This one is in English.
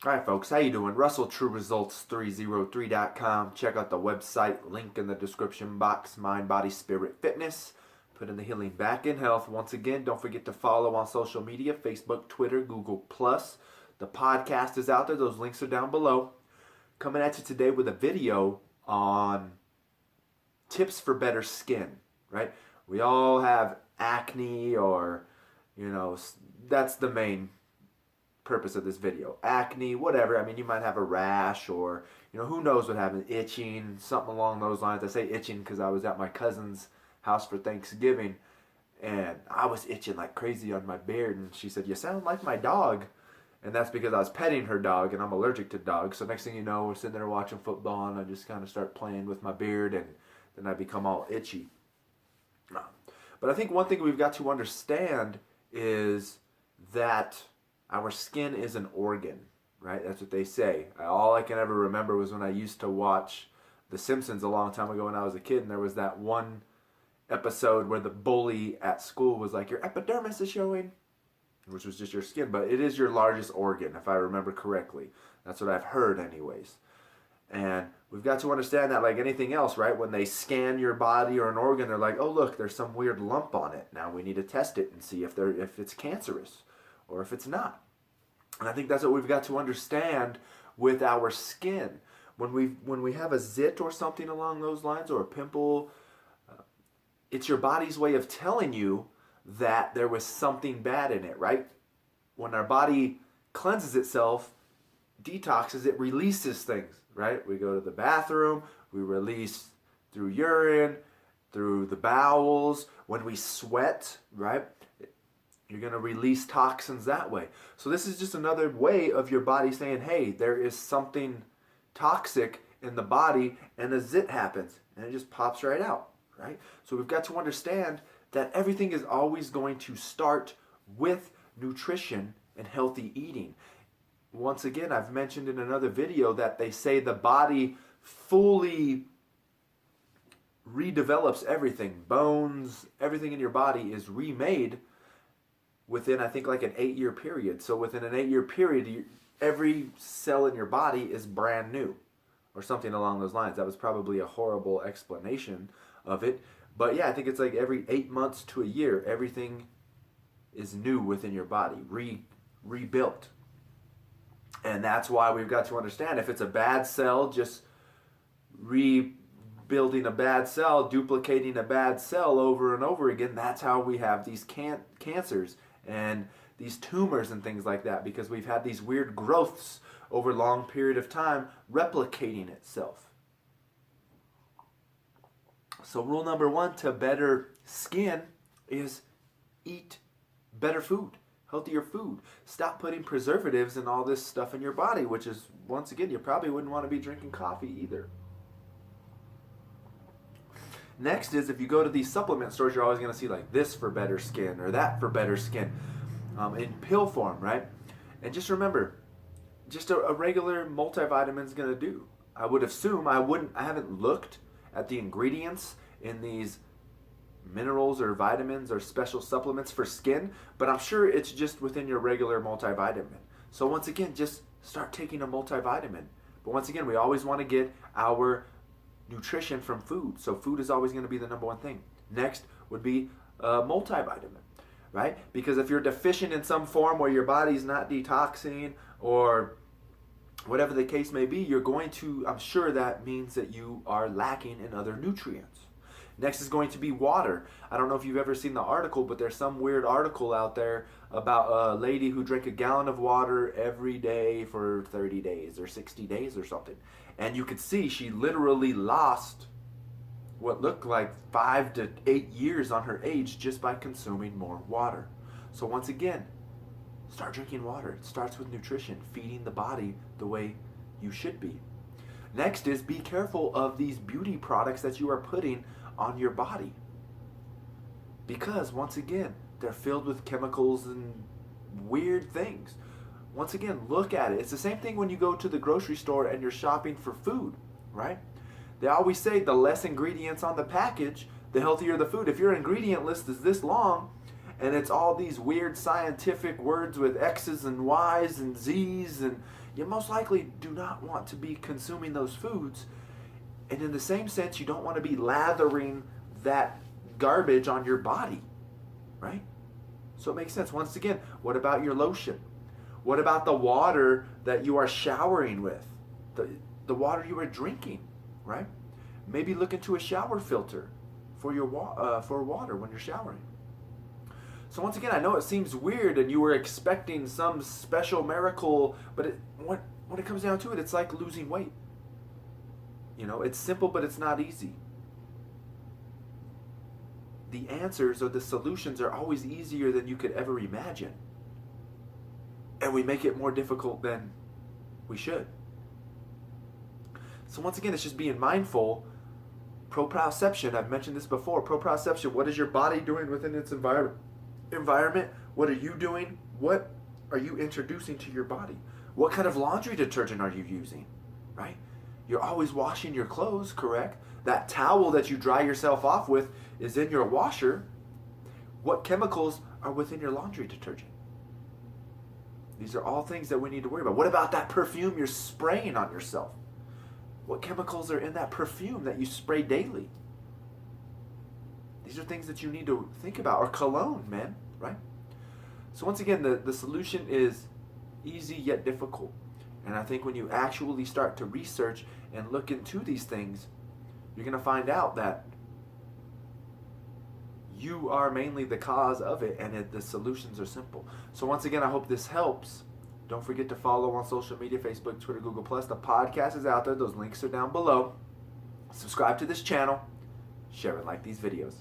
All right, folks, how you doing? Russell, TrueResults303.com. Check out the website, link in the description box, Mind, Body, Spirit, Fitness. Put in the healing back in health. Once again, don't forget to follow on social media, Facebook, Twitter, Google+. The podcast is out there. Those links are down below. Coming at you today with a video on tips for better skin, right? We all have acne or, that's the main purpose of this video. Acne, whatever. I mean, you might have a rash or, who knows what happened. Itching, something along those lines. I say itching because I was at my cousin's house for Thanksgiving and I was itching like crazy on my beard. And she said, "You sound like my dog." And that's because I was petting her dog and I'm allergic to dogs. So next thing you know, we're sitting there watching football and I just kind of start playing with my beard and then I become all itchy. But I think one thing we've got to understand is that our skin is an organ, right? That's what they say. All I can ever remember was when I used to watch The Simpsons a long time ago when I was a kid, and there was that one episode where the bully at school was like, "Your epidermis is showing," which was just your skin, but it is your largest organ, if I remember correctly. That's what I've heard anyways. And we've got to understand that like anything else, right? When they scan your body or an organ, they're like, "Oh, look, there's some weird lump on it. Now we need to test it and see if it's cancerous or if it's not." And I think that's what we've got to understand with our skin. When we have a zit or something along those lines or a pimple, it's your body's way of telling you that there was something bad in it, right? When our body cleanses itself, detoxes, it releases things, right? We go to the bathroom, we release through urine, through the bowels. When we sweat, right? You're going to release toxins that way. So this is just another way of your body saying, hey, there is something toxic in the body, and a zit happens, and it just pops right out, right? So we've got to understand that everything is always going to start with nutrition and healthy eating. Once again, I've mentioned in another video that they say the body fully redevelops everything. Bones, everything in your body is remade within, I think, like an 8-year period. So within an 8-year period, every cell in your body is brand new or something along those lines. That was probably a horrible explanation of it. But yeah, I think it's like every 8 months to a year, everything is new within your body, rebuilt. And that's why we've got to understand if it's a bad cell, just rebuilding a bad cell, duplicating a bad cell over and over again, that's how we have these cancers and these tumors and things like that, because we've had these weird growths over a long period of time replicating itself. So rule number 1 to better skin is eat better food, healthier food. Stop putting preservatives and all this stuff in your body, which is, once again, you probably wouldn't want to be drinking coffee either. Next is, if you go to these supplement stores, you're always going to see like this for better skin or that for better skin in pill form, right? And just remember, just a regular multivitamin is going to do. I would assume, I haven't looked at the ingredients in these minerals or vitamins or special supplements for skin, but I'm sure it's just within your regular multivitamin. So once again, just start taking a multivitamin. But once again, we always want to get our nutrition from food. So food is always going to be the number one thing. Next would be a multivitamin, right? Because if you're deficient in some form where your body's not detoxing or whatever the case may be, you're going to, I'm sure that means that you are lacking in other nutrients. Next is going to be water. I don't know if you've ever seen the article, but there's some weird article out there about a lady who drank a gallon of water every day for 30 days or 60 days or something. And you could see she literally lost what looked like 5 to 8 years on her age just by consuming more water. So once again, start drinking water. It starts with nutrition, feeding the body the way you should be. Next is be careful of these beauty products that you are putting on your body. Because once again, they're filled with chemicals and weird things. Once again, look at it. It's the same thing when you go to the grocery store and you're shopping for food, right? They always say the less ingredients on the package, the healthier the food. If your ingredient list is this long and it's all these weird scientific words with X's and Y's and Z's and you most likely do not want to be consuming those foods. And in the same sense, you don't want to be lathering that garbage on your body, right? So it makes sense. Once again, what about your lotion? What about the water that you are showering with? The water you are drinking, right? Maybe look into a shower filter for your for water when you're showering. So once again, I know it seems weird and you were expecting some special miracle, but when it comes down to it, it's like losing weight. You know, it's simple, but it's not easy. The answers or the solutions are always easier than you could ever imagine. And we make it more difficult than we should. So once again, it's just being mindful. Proprioception, I've mentioned this before. Proprioception, what is your body doing within its environment? What are you doing? What are you introducing to your body? What kind of laundry detergent are you using? Right? You're always washing your clothes, correct? That towel that you dry yourself off with is in your washer. What chemicals are within your laundry detergent? These are all things that we need to worry about. What about that perfume you're spraying on yourself? What chemicals are in that perfume that you spray daily? These are things that you need to think about. Or cologne, man, right? So once again, the solution is easy yet difficult. And I think when you actually start to research and look into these things, you're going to find out that you are mainly the cause of it, and the solutions are simple. So once again, I hope this helps. Don't forget to follow on social media, Facebook, Twitter, Google+. The podcast is out there. Those links are down below. Subscribe to this channel. Share and like these videos.